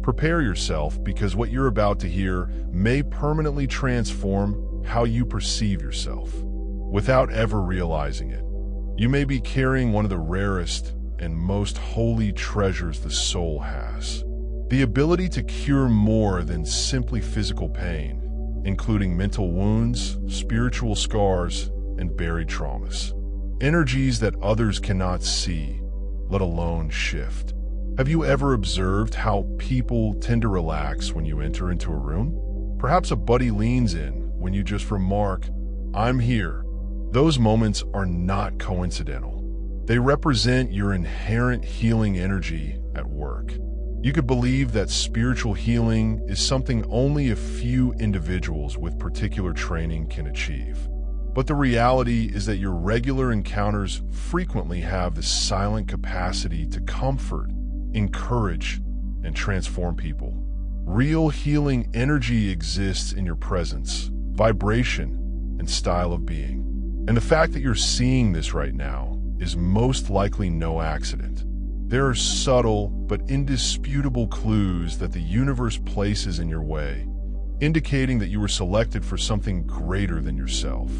Prepare yourself because what you're about to hear may permanently transform how you perceive yourself. Without ever realizing it, you may be carrying one of the rarest and most holy treasures the soul has. The ability to cure more than simply physical pain, including mental wounds, spiritual scars, and buried traumas. Energies that others cannot see, let alone shift. Have you ever observed how people tend to relax when you enter into a room? Perhaps a buddy leans in when you just remark, "I'm here." Those moments are not coincidental. They represent your inherent healing energy at work. You could believe that spiritual healing is something only a few individuals with particular training can achieve. But the reality is that your regular encounters frequently have the silent capacity to comfort, encourage, and transform people. Real healing energy exists in your presence, vibration, and style of being. And the fact that you're seeing this right now is most likely no accident. There are subtle but indisputable clues that the universe places in your way, indicating that you were selected for something greater than yourself.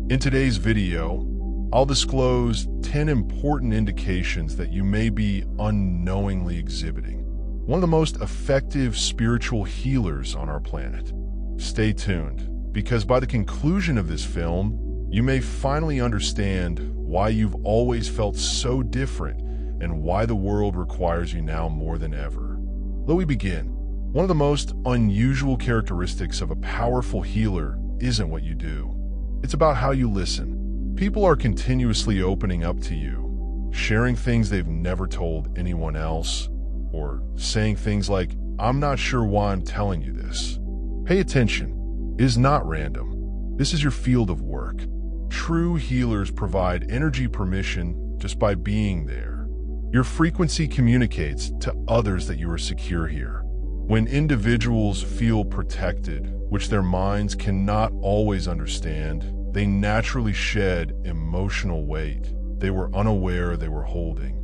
In today's video, I'll disclose 10 important indications that you may be unknowingly exhibiting. One of the most effective spiritual healers on our planet. Stay tuned, because by the conclusion of this film, you may finally understand why you've always felt so different and why the world requires you now more than ever. Let me begin. One of the most unusual characteristics of a powerful healer isn't what you do. It's about how you listen. People are continuously opening up to you, sharing things they've never told anyone else, or saying things like, "I'm not sure why I'm telling you this." Pay attention. It is not random. This is your field of work. True healers provide energy permission just by being there. Your frequency communicates to others that you are secure here. When individuals feel protected, which their minds cannot always understand, they naturally shed emotional weight they were unaware they were holding.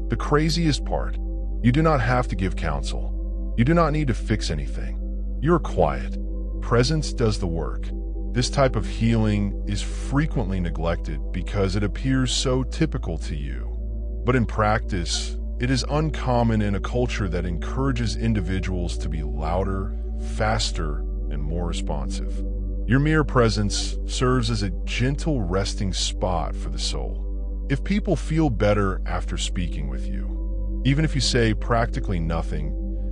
The craziest part, you do not have to give counsel. You do not need to fix anything. You're quiet. Presence does the work. This type of healing is frequently neglected because it appears so typical to you. But in practice, it is uncommon in a culture that encourages individuals to be louder, faster, and more responsive. Your mere presence serves as a gentle resting spot for the soul. If people feel better after speaking with you, even if you say practically nothing,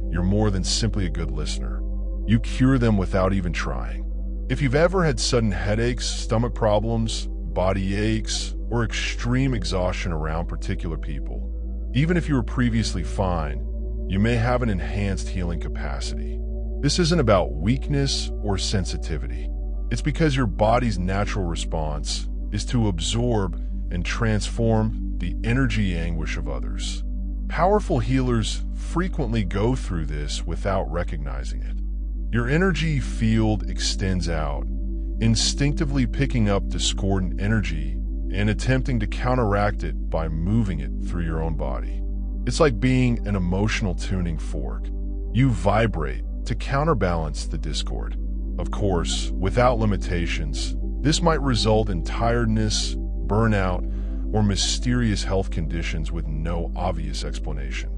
you're more than simply a good listener. You cure them without even trying. If you've ever had sudden headaches, stomach problems, body aches, or extreme exhaustion around particular people, even if you were previously fine, you may have an enhanced healing capacity. This isn't about weakness or sensitivity. It's because your body's natural response is to absorb and transform the energy anguish of others. Powerful healers frequently go through this without recognizing it. Your energy field extends out, instinctively picking up discordant energy and attempting to counteract it by moving it through your own body. It's like being an emotional tuning fork. You vibrate to counterbalance the discord. Of course, without limitations, this might result in tiredness, burnout, or mysterious health conditions with no obvious explanation.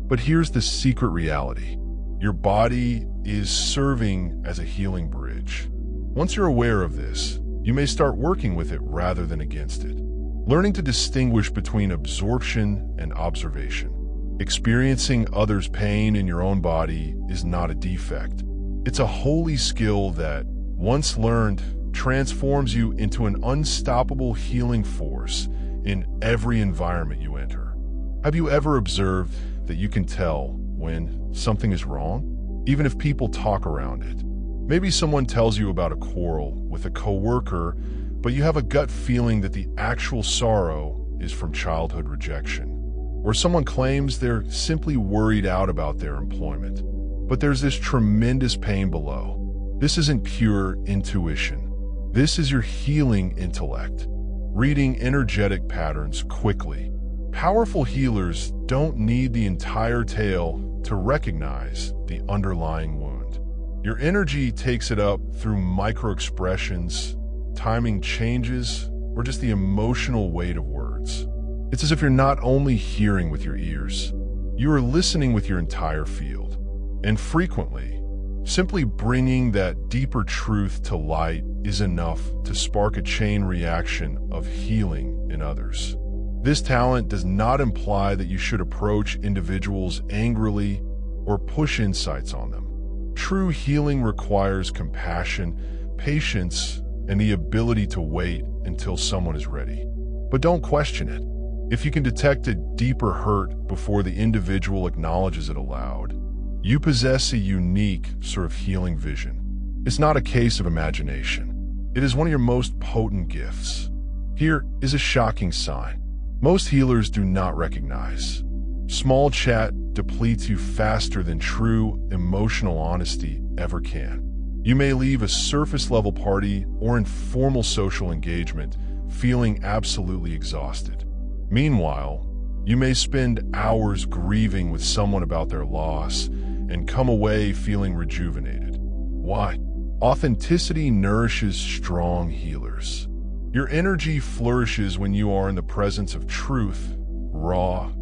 But here's the secret reality. Your body is serving as a healing bridge. Once you're aware of this, you may start working with it rather than against it. Learning to distinguish between absorption and observation. Experiencing others' pain in your own body is not a defect. It's a holy skill that, once learned, transforms you into an unstoppable healing force in every environment you enter. Have you ever observed that you can tell when something is wrong, even if people talk around it? Maybe someone tells you about a quarrel with a coworker, but you have a gut feeling that the actual sorrow is from childhood rejection. Or someone claims they're simply worried out about their employment, but there's this tremendous pain below. This isn't pure intuition. This is your healing intellect, reading energetic patterns quickly, Powerful healers don't need the entire tale to recognize the underlying wound. Your energy takes it up through micro-expressions, timing changes, or just the emotional weight of words. It's as if you're not only hearing with your ears, you are listening with your entire field. And frequently, simply bringing that deeper truth to light is enough to spark a chain reaction of healing in others. This talent does not imply that you should approach individuals angrily or push insights on them. True healing requires compassion, patience, and the ability to wait until someone is ready. But don't question it. If you can detect a deeper hurt before the individual acknowledges it aloud, you possess a unique sort of healing vision. It's not a case of imagination. It is one of your most potent gifts. Here is a shocking sign most healers do not recognize. Small chat depletes you faster than true emotional honesty ever can. You may leave a surface-level party or informal social engagement feeling absolutely exhausted. Meanwhile, you may spend hours grieving with someone about their loss and come away feeling rejuvenated. Why? Authenticity nourishes strong healers. Your energy flourishes when you are in the presence of truth, raw,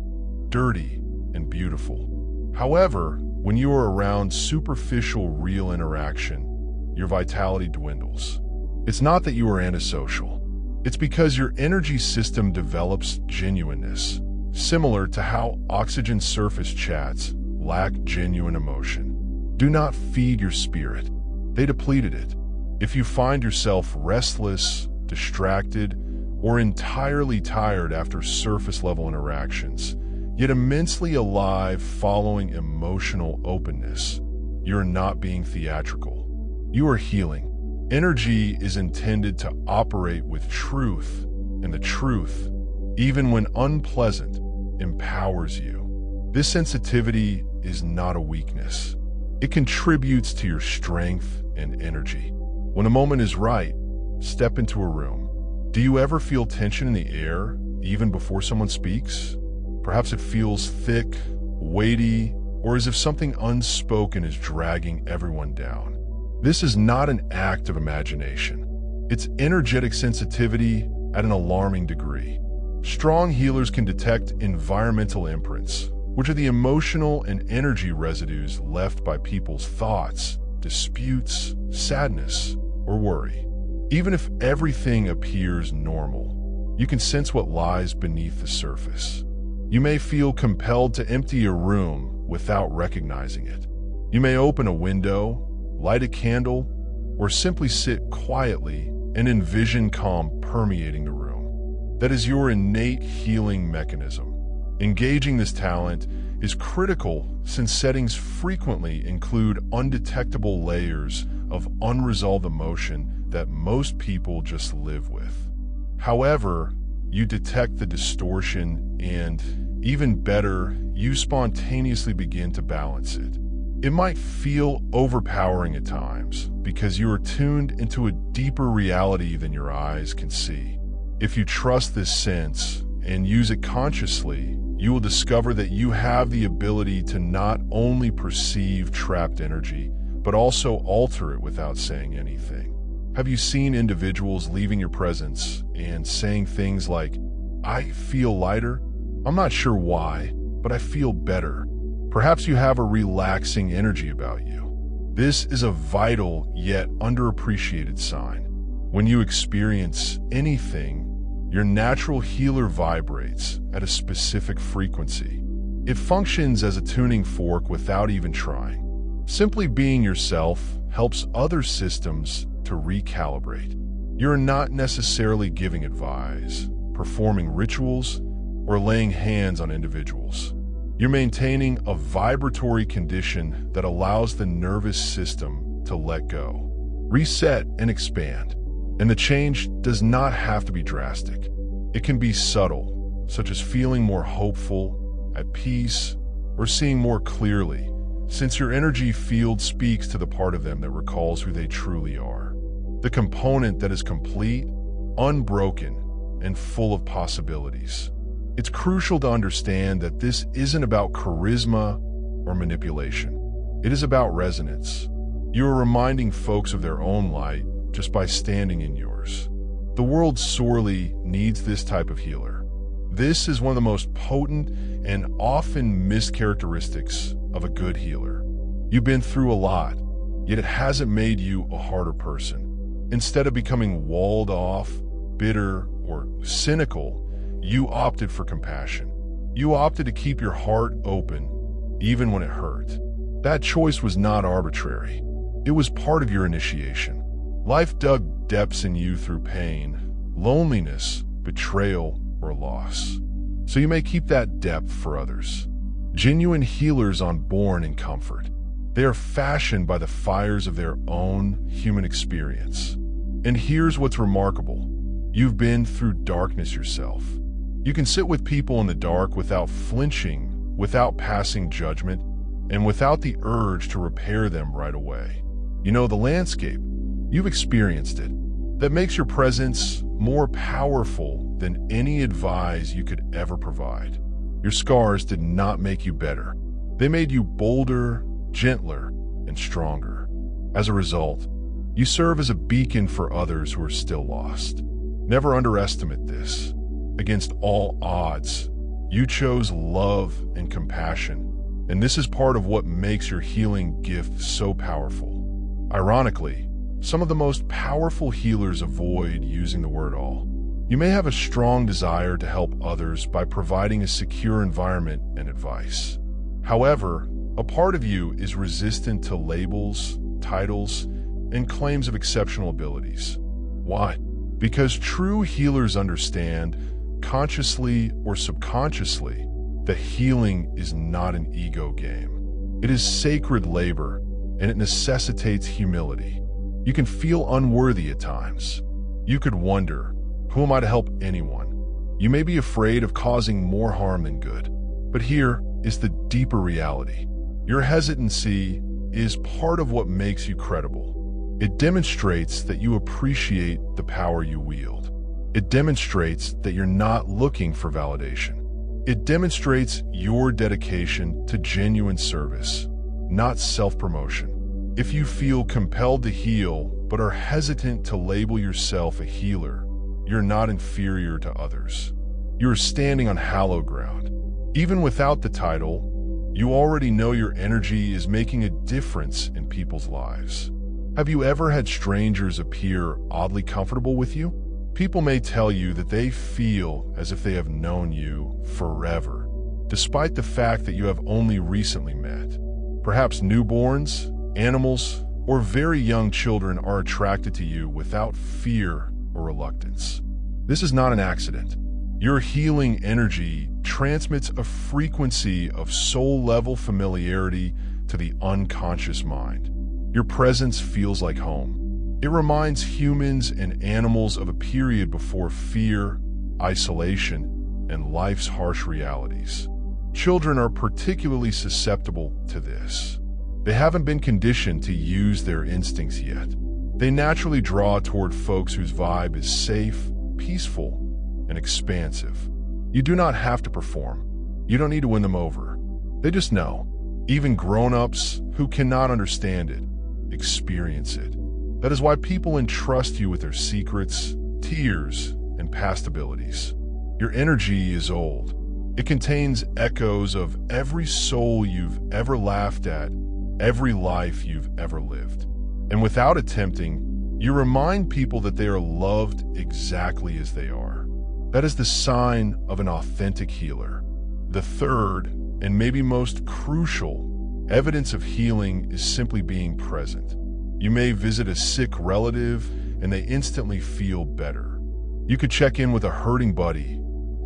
dirty, and beautiful. However, when you are around superficial, real interaction, your vitality dwindles. It's not that you are antisocial. It's because your energy system develops genuineness, similar to how oxygen surface chats lack genuine emotion. Do not feed your spirit. They depleted it. If you find yourself restless, distracted, or entirely tired after surface-level interactions, yet immensely alive following emotional openness, you're not being theatrical. You are healing. Energy is intended to operate with truth, and the truth, even when unpleasant, empowers you. This sensitivity is not a weakness. It contributes to your strength and energy. When a moment is right, step into a room. Do you ever feel tension in the air, even before someone speaks? Perhaps it feels thick, weighty, or as if something unspoken is dragging everyone down. This is not an act of imagination. It's energetic sensitivity at an alarming degree. Strong healers can detect environmental imprints, which are the emotional and energy residues left by people's thoughts, disputes, sadness, or worry. Even if everything appears normal, you can sense what lies beneath the surface. You may feel compelled to empty a room without recognizing it. You may open a window, light a candle, or simply sit quietly and envision calm permeating the room. That is your innate healing mechanism. Engaging this talent is critical since settings frequently include undetectable layers of unresolved emotion that most people just live with. However, you detect the distortion and, even better, you spontaneously begin to balance it. It might feel overpowering at times because you are tuned into a deeper reality than your eyes can see. If you trust this sense and use it consciously, you will discover that you have the ability to not only perceive trapped energy, but also alter it without saying anything. Have you seen individuals leaving your presence and saying things like, "I feel lighter. I'm not sure why, but I feel better." Perhaps you have a relaxing energy about you. This is a vital yet underappreciated sign. When you experience anything, your natural healer vibrates at a specific frequency. It functions as a tuning fork without even trying. Simply being yourself helps other systems to recalibrate. You're not necessarily giving advice, performing rituals, or laying hands on individuals. You're maintaining a vibratory condition that allows the nervous system to let go, reset, and expand. And the change does not have to be drastic. It can be subtle, such as feeling more hopeful, at peace, or seeing more clearly, since your energy field speaks to the part of them that recalls who they truly are. The component that is complete, unbroken, and full of possibilities. It's crucial to understand that this isn't about charisma or manipulation. It is about resonance. You are reminding folks of their own light just by standing in yours. The world sorely needs this type of healer. This is one of the most potent and often missed characteristics of a good healer. You've been through a lot, yet it hasn't made you a harder person. Instead of becoming walled off, bitter, or cynical, you opted for compassion. You opted to keep your heart open, even when it hurt. That choice was not arbitrary. It was part of your initiation. Life dug depths in you through pain, loneliness, betrayal, or loss. So you may keep that depth for others. Genuine healers aren't born in comfort. They are fashioned by the fires of their own human experience. And here's what's remarkable. You've been through darkness yourself. You can sit with people in the dark without flinching, without passing judgment, and without the urge to repair them right away. You know the landscape. You've experienced it. That makes your presence more powerful than any advice you could ever provide. Your scars did not make you better. They made you bolder, gentler, and stronger. As a result, you serve as a beacon for others who are still lost. Never underestimate this. Against all odds, you chose love and compassion, and this is part of what makes your healing gift so powerful. Ironically, some of the most powerful healers avoid using the word all. You may have a strong desire to help others by providing a secure environment and advice. However, a part of you is resistant to labels, titles, and claims of exceptional abilities. Why? Because true healers understand, consciously or subconsciously, that healing is not an ego game. It is sacred labor, and it necessitates humility. You can feel unworthy at times. You could wonder, who am I to help anyone? You may be afraid of causing more harm than good. But here is the deeper reality. Your hesitancy is part of what makes you credible. It demonstrates that you appreciate the power you wield. It demonstrates that you're not looking for validation. It demonstrates your dedication to genuine service, not self-promotion. If you feel compelled to heal but are hesitant to label yourself a healer, you're not inferior to others. You're standing on hallowed ground. Even without the title, you already know your energy is making a difference in people's lives. Have you ever had strangers appear oddly comfortable with you? People may tell you that they feel as if they have known you forever, despite the fact that you have only recently met. Perhaps newborns, animals, or very young children are attracted to you without fear or reluctance. This is not an accident. Your healing energy transmits a frequency of soul-level familiarity to the unconscious mind. Your presence feels like home. It reminds humans and animals of a period before fear, isolation, and life's harsh realities. Children are particularly susceptible to this. They haven't been conditioned to use their instincts yet. They naturally draw toward folks whose vibe is safe, peaceful, and expansive. You do not have to perform. You don't need to win them over. They just know. Even grown-ups who cannot understand it, experience it. That is why people entrust you with their secrets, tears, and past abilities. Your energy is old. It contains echoes of every soul you've ever laughed at, every life you've ever lived. And without attempting, you remind people that they are loved exactly as they are. That is the sign of an authentic healer. The third, and maybe most crucial, evidence of healing is simply being present. You may visit a sick relative and they instantly feel better. You could check in with a hurting buddy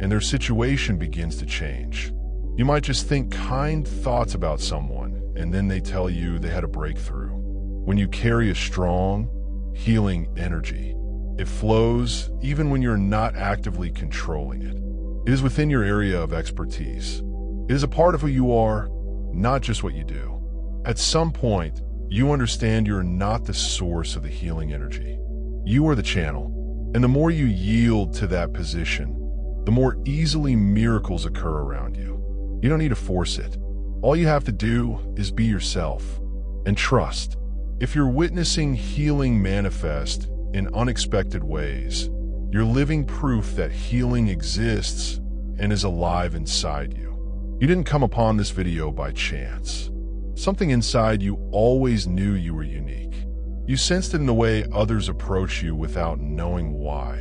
and their situation begins to change. You might just think kind thoughts about someone and then they tell you they had a breakthrough. When you carry a strong, healing energy, it flows even when you're not actively controlling it. It is within your area of expertise. It is a part of who you are, not just what you do. At some point, you understand you're not the source of the healing energy. You are the channel, and the more you yield to that position, the more easily miracles occur around you. You don't need to force it. All you have to do is be yourself and trust. If you're witnessing healing manifest in unexpected ways, you're living proof that healing exists and is alive inside you. You didn't come upon this video by chance. Something inside you always knew you were unique. You sensed it in the way others approach you without knowing why,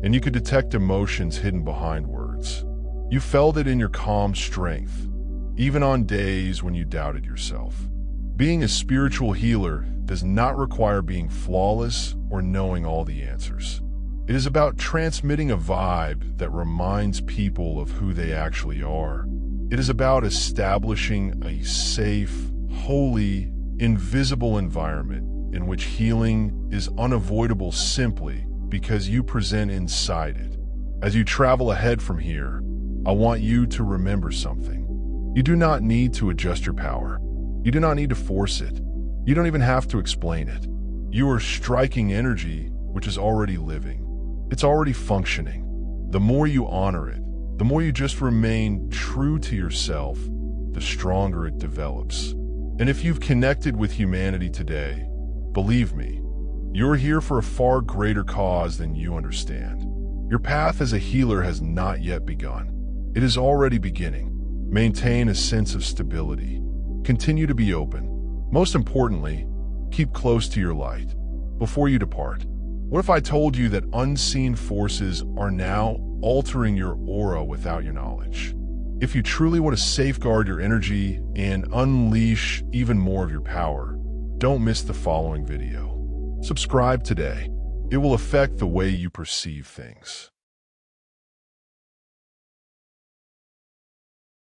and you could detect emotions hidden behind words. You felt it in your calm strength, even on days when you doubted yourself. Being a spiritual healer does not require being flawless or knowing all the answers. It is about transmitting a vibe that reminds people of who they actually are. It is about establishing a safe, holy, invisible environment in which healing is unavoidable simply because you present inside it. As you travel ahead from here, I want you to remember something. You do not need to adjust your power. You do not need to force it. You don't even have to explain it. You are striking energy which is already living. It's already functioning. The more you honor it, the more you just remain true to yourself, the stronger it develops. And if you've connected with humanity today, believe me, you're here for a far greater cause than you understand. Your path as a healer has not yet begun. It is already beginning. Maintain a sense of stability. Continue to be open. Most importantly, keep close to your light. Before you depart, what if I told you that unseen forces are now altering your aura without your knowledge? If you truly want to safeguard your energy and unleash even more of your power, don't miss the following video. Subscribe today. It will affect the way you perceive things.